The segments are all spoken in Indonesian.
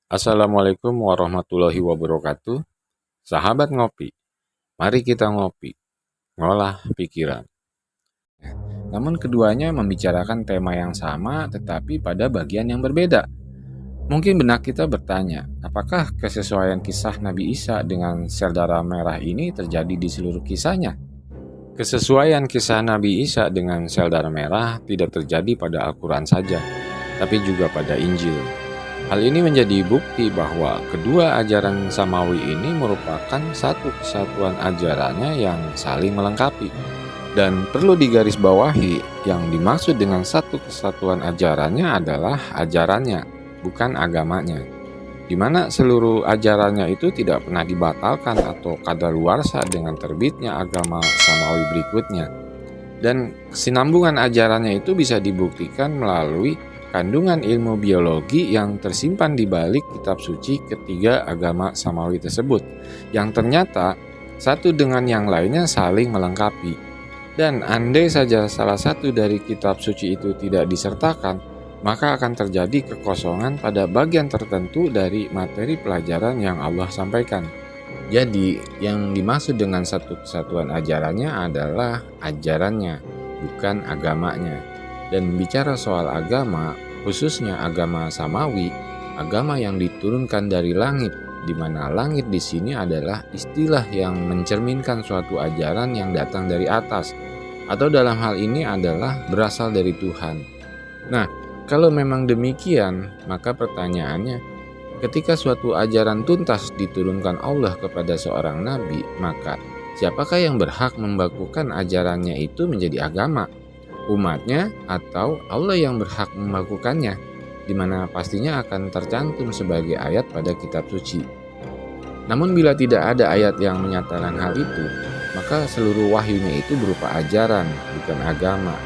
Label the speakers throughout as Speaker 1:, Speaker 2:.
Speaker 1: Assalamualaikum warahmatullahi wabarakatuh. Sahabat ngopi, mari kita ngopi, ngolah pikiran. Namun keduanya membicarakan tema yang sama tetapi pada bagian yang berbeda. Mungkin benak kita bertanya, apakah kesesuaian kisah Nabi Isa dengan sel darah merah ini terjadi di seluruh kisahnya? Kesesuaian kisah Nabi Isa dengan sel darah merah tidak terjadi pada Al-Quran saja, tapi juga pada Injil. Hal ini menjadi bukti bahwa kedua ajaran samawi ini merupakan satu kesatuan ajarannya yang saling melengkapi. Dan perlu digarisbawahi, yang dimaksud dengan satu kesatuan ajarannya adalah ajarannya, bukan agamanya. Di mana seluruh ajarannya itu tidak pernah dibatalkan atau kadaluarsa dengan terbitnya agama samawi berikutnya. Dan kesinambungan ajarannya itu bisa dibuktikan melalui kandungan ilmu biologi yang tersimpan di balik kitab suci ketiga agama samawi tersebut, yang ternyata satu dengan yang lainnya saling melengkapi. Dan andai saja salah satu dari kitab suci itu tidak disertakan, maka akan terjadi kekosongan pada bagian tertentu dari materi pelajaran yang Allah sampaikan. Jadi, yang dimaksud dengan satu kesatuan ajarannya adalah ajarannya, bukan agamanya. Dan bicara soal agama, khususnya agama samawi, agama yang diturunkan dari langit, di mana langit di sini adalah istilah yang mencerminkan suatu ajaran yang datang dari atas, atau dalam hal ini adalah berasal dari Tuhan. Nah, kalau memang demikian, maka pertanyaannya, ketika suatu ajaran tuntas diturunkan Allah kepada seorang nabi, maka siapakah yang berhak membakukan ajarannya itu menjadi agama? Umatnya atau Allah yang berhak membakukannya, di mana pastinya akan tercantum sebagai ayat pada kitab suci. Namun bila tidak ada ayat yang menyatakan hal itu, maka seluruh wahyunya itu berupa ajaran, bukan agama.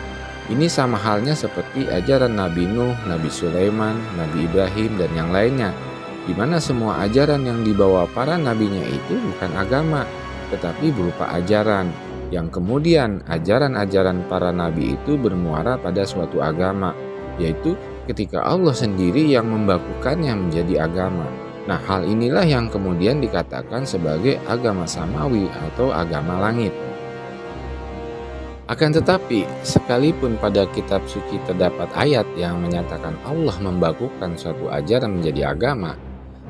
Speaker 1: Ini sama halnya seperti ajaran Nabi Nuh, Nabi Sulaiman, Nabi Ibrahim, dan yang lainnya, di mana semua ajaran yang dibawa para nabinya itu bukan agama, tetapi berupa ajaran, yang kemudian ajaran-ajaran para nabi itu bermuara pada suatu agama, yaitu ketika Allah sendiri yang membakukannya menjadi agama. Nah, hal inilah yang kemudian dikatakan sebagai agama samawi atau agama langit. Akan tetapi, sekalipun pada kitab suci terdapat ayat yang menyatakan Allah membakukan suatu ajaran menjadi agama,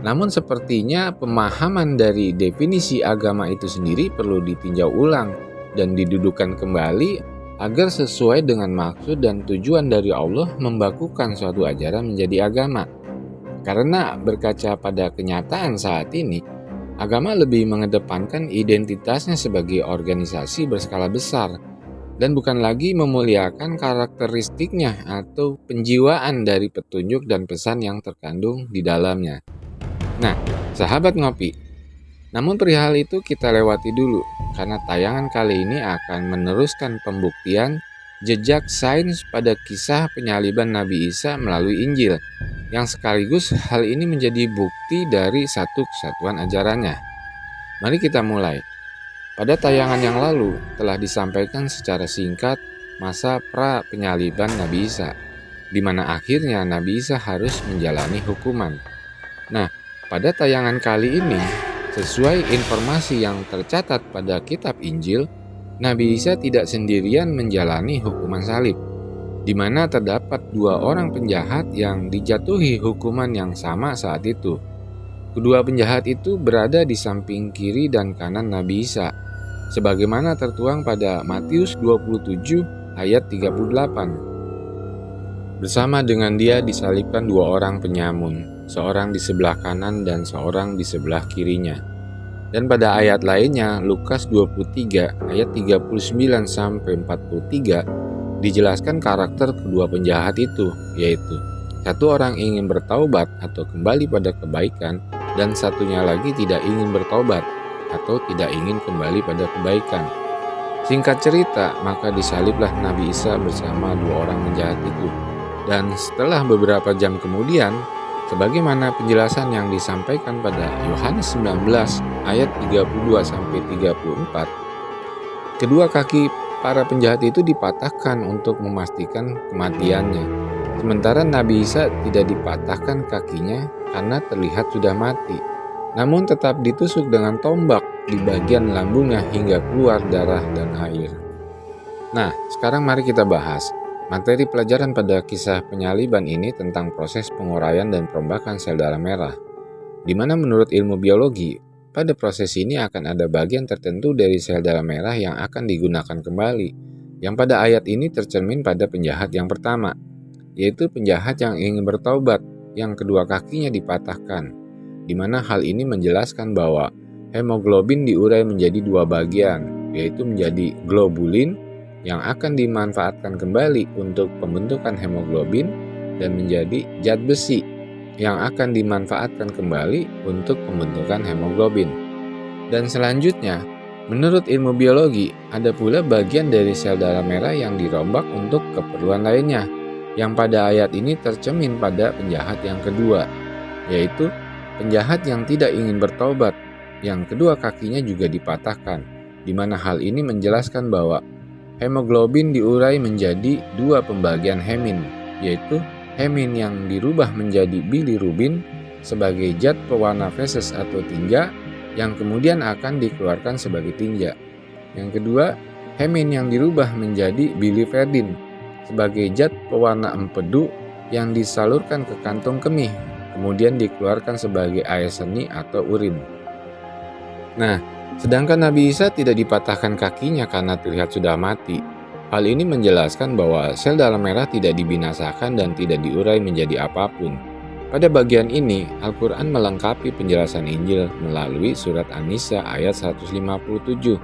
Speaker 1: namun sepertinya pemahaman dari definisi agama itu sendiri perlu ditinjau ulang dan didudukan kembali agar sesuai dengan maksud dan tujuan dari Allah membakukan suatu ajaran menjadi agama. Karena berkaca pada kenyataan saat ini, agama lebih mengedepankan identitasnya sebagai organisasi berskala besar dan bukan lagi memuliakan karakteristiknya atau penjiwaan dari petunjuk dan pesan yang terkandung di dalamnya. Nah, sahabat ngopi, namun perihal itu kita lewati dulu, karena tayangan kali ini akan meneruskan pembuktian jejak sains pada kisah penyaliban Nabi Isa melalui Injil, yang sekaligus hal ini menjadi bukti dari satu kesatuan ajarannya. Mari kita mulai. Pada tayangan yang lalu telah disampaikan secara singkat masa pra penyaliban Nabi Isa, di mana akhirnya Nabi Isa harus menjalani hukuman. Nah, pada tayangan kali ini, sesuai informasi yang tercatat pada kitab Injil, Nabi Isa tidak sendirian menjalani hukuman salib, di mana terdapat dua orang penjahat yang dijatuhi hukuman yang sama saat itu. Kedua penjahat itu berada di samping kiri dan kanan Nabi Isa, sebagaimana tertuang pada Matius 27 ayat 38. Bersama dengan dia disalibkan dua orang penyamun, seorang di sebelah kanan dan seorang di sebelah kirinya. Dan pada ayat lainnya, Lukas 23 ayat 39 sampai 43, dijelaskan karakter kedua penjahat itu, yaitu satu orang ingin bertaubat atau kembali pada kebaikan, dan satunya lagi tidak ingin bertobat atau tidak ingin kembali pada kebaikan. Singkat cerita, maka disaliblah Nabi Isa bersama dua orang penjahat itu. Dan setelah beberapa jam kemudian, sebagaimana penjelasan yang disampaikan pada Yohanes 19 ayat 32 sampai 34, kedua kaki para penjahat itu dipatahkan untuk memastikan kematiannya. Sementara Nabi Isa tidak dipatahkan kakinya karena terlihat sudah mati, namun tetap ditusuk dengan tombak di bagian lambungnya hingga keluar darah dan air. Nah, sekarang mari kita bahas materi pelajaran pada kisah penyaliban ini tentang proses penguraian dan perombakan sel darah merah, di mana menurut ilmu biologi, pada proses ini akan ada bagian tertentu dari sel darah merah yang akan digunakan kembali, yang pada ayat ini tercermin pada penjahat yang pertama, yaitu penjahat yang ingin bertaubat, yang kedua kakinya dipatahkan, di mana hal ini menjelaskan bahwa hemoglobin diurai menjadi dua bagian, yaitu menjadi globulin yang akan dimanfaatkan kembali untuk pembentukan hemoglobin dan menjadi zat besi yang akan dimanfaatkan kembali untuk pembentukan hemoglobin. Dan selanjutnya, menurut ilmu biologi, ada pula bagian dari sel darah merah yang dirombak untuk keperluan lainnya, yang pada ayat ini tercermin pada penjahat yang kedua, yaitu penjahat yang tidak ingin bertobat, yang kedua kakinya juga dipatahkan, di mana hal ini menjelaskan bahwa hemoglobin diurai menjadi dua pembagian hemin, yaitu hemin yang dirubah menjadi bilirubin sebagai zat pewarna feses atau tinja yang kemudian akan dikeluarkan sebagai tinja. Yang kedua, hemin yang dirubah menjadi biliverdin sebagai zat pewarna empedu yang disalurkan ke kantong kemih, kemudian dikeluarkan sebagai air seni atau urin. Nah, sedangkan Nabi Isa tidak dipatahkan kakinya karena terlihat sudah mati. Hal ini menjelaskan bahwa sel darah merah tidak dibinasakan dan tidak diurai menjadi apapun. Pada bagian ini, Al-Quran melengkapi penjelasan Injil melalui surat An-Nisa ayat 157.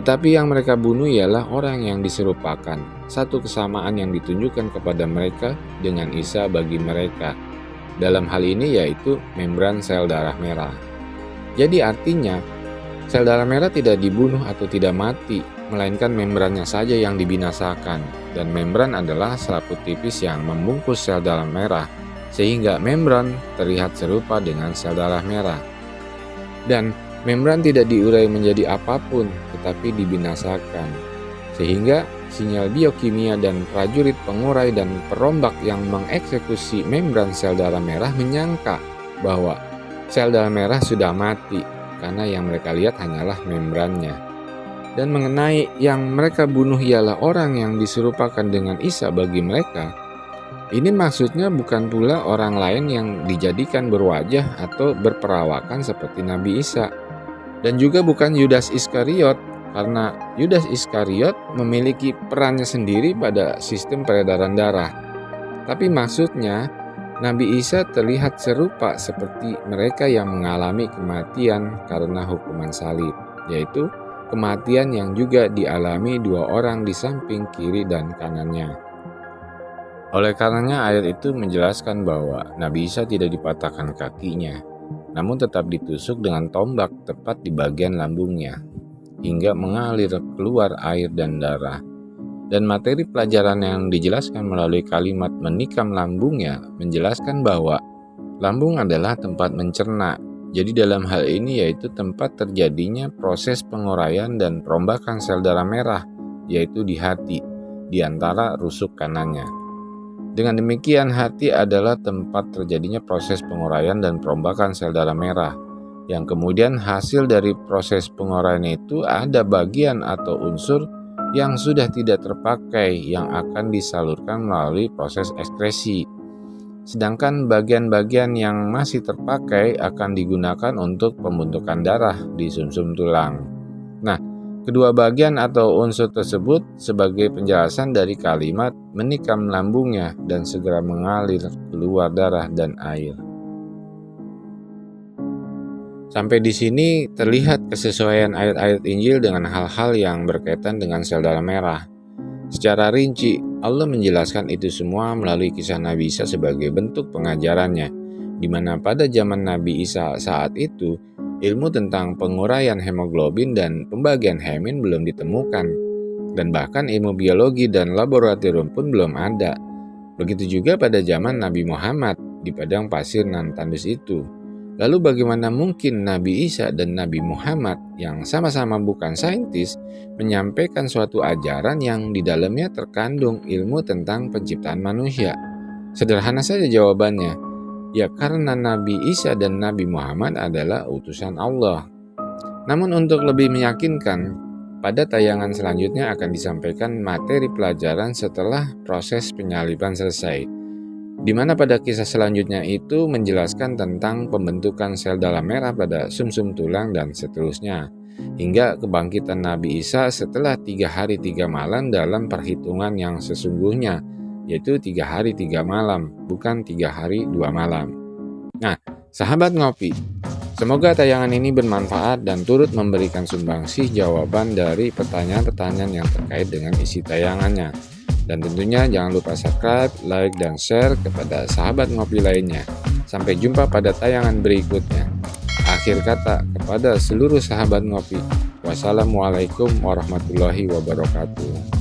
Speaker 1: Tetapi yang mereka bunuh ialah orang yang diserupakan, satu kesamaan yang ditunjukkan kepada mereka dengan Isa bagi mereka. Dalam hal ini yaitu membran sel darah merah. Jadi artinya, sel darah merah tidak dibunuh atau tidak mati, melainkan membrannya saja yang dibinasakan. Dan membran adalah selaput tipis yang membungkus sel darah merah, sehingga membran terlihat serupa dengan sel darah merah. Dan membran tidak diurai menjadi apapun, tetapi dibinasakan. Sehingga sinyal biokimia dan prajurit pengurai dan perombak yang mengeksekusi membran sel darah merah menyangka bahwa sel darah merah sudah mati, karena yang mereka lihat hanyalah membrannya. Dan mengenai yang mereka bunuh ialah orang yang diserupakan dengan Isa bagi mereka, ini maksudnya bukan pula orang lain yang dijadikan berwajah atau berperawakan seperti Nabi Isa. Dan juga bukan Yudas Iskariot, karena Yudas Iskariot memiliki perannya sendiri pada sistem peredaran darah. Tapi maksudnya, Nabi Isa terlihat serupa seperti mereka yang mengalami kematian karena hukuman salib, yaitu kematian yang juga dialami dua orang di samping kiri dan kanannya. Oleh karenanya ayat itu menjelaskan bahwa Nabi Isa tidak dipatahkan kakinya, namun tetap ditusuk dengan tombak tepat di bagian lambungnya, hingga mengalir keluar air dan darah. Dan materi pelajaran yang dijelaskan melalui kalimat menikam lambungnya menjelaskan bahwa lambung adalah tempat mencerna. Jadi dalam hal ini yaitu tempat terjadinya proses penguraian dan perombakan sel darah merah, yaitu di hati, di antara rusuk kanannya. Dengan demikian hati adalah tempat terjadinya proses penguraian dan perombakan sel darah merah, yang kemudian hasil dari proses penguraian itu ada bagian atau unsur yang sudah tidak terpakai yang akan disalurkan melalui proses ekskresi. Sedangkan bagian-bagian yang masih terpakai akan digunakan untuk pembentukan darah di sumsum tulang. Nah, kedua bagian atau unsur tersebut sebagai penjelasan dari kalimat menikam lambungnya dan segera mengalir keluar darah dan air. Sampai di sini terlihat kesesuaian ayat-ayat Injil dengan hal-hal yang berkaitan dengan sel darah merah. Secara rinci, Allah menjelaskan itu semua melalui kisah Nabi Isa sebagai bentuk pengajarannya, di mana pada zaman Nabi Isa saat itu, ilmu tentang penguraian hemoglobin dan pembagian hemin belum ditemukan, dan bahkan ilmu biologi dan laboratorium pun belum ada. Begitu juga pada zaman Nabi Muhammad di padang pasir nan tandus itu. Lalu bagaimana mungkin Nabi Isa dan Nabi Muhammad yang sama-sama bukan saintis menyampaikan suatu ajaran yang di dalamnya terkandung ilmu tentang penciptaan manusia? Sederhana saja jawabannya. Ya karena Nabi Isa dan Nabi Muhammad adalah utusan Allah. Namun untuk lebih meyakinkan, pada tayangan selanjutnya akan disampaikan materi pelajaran setelah proses penyaliban selesai, di mana pada kisah selanjutnya itu menjelaskan tentang pembentukan sel dalam merah pada sumsum tulang dan seterusnya, hingga kebangkitan Nabi Isa setelah 3 hari 3 malam dalam perhitungan yang sesungguhnya, yaitu 3 hari 3 malam, bukan 3 hari 2 malam. Nah, sahabat ngopi, semoga tayangan ini bermanfaat dan turut memberikan sumbangsih jawaban dari pertanyaan-pertanyaan yang terkait dengan isi tayangannya. Dan tentunya jangan lupa subscribe, like, dan share kepada sahabat ngopi lainnya. Sampai jumpa pada tayangan berikutnya. Akhir kata kepada seluruh sahabat ngopi, wassalamualaikum warahmatullahi wabarakatuh.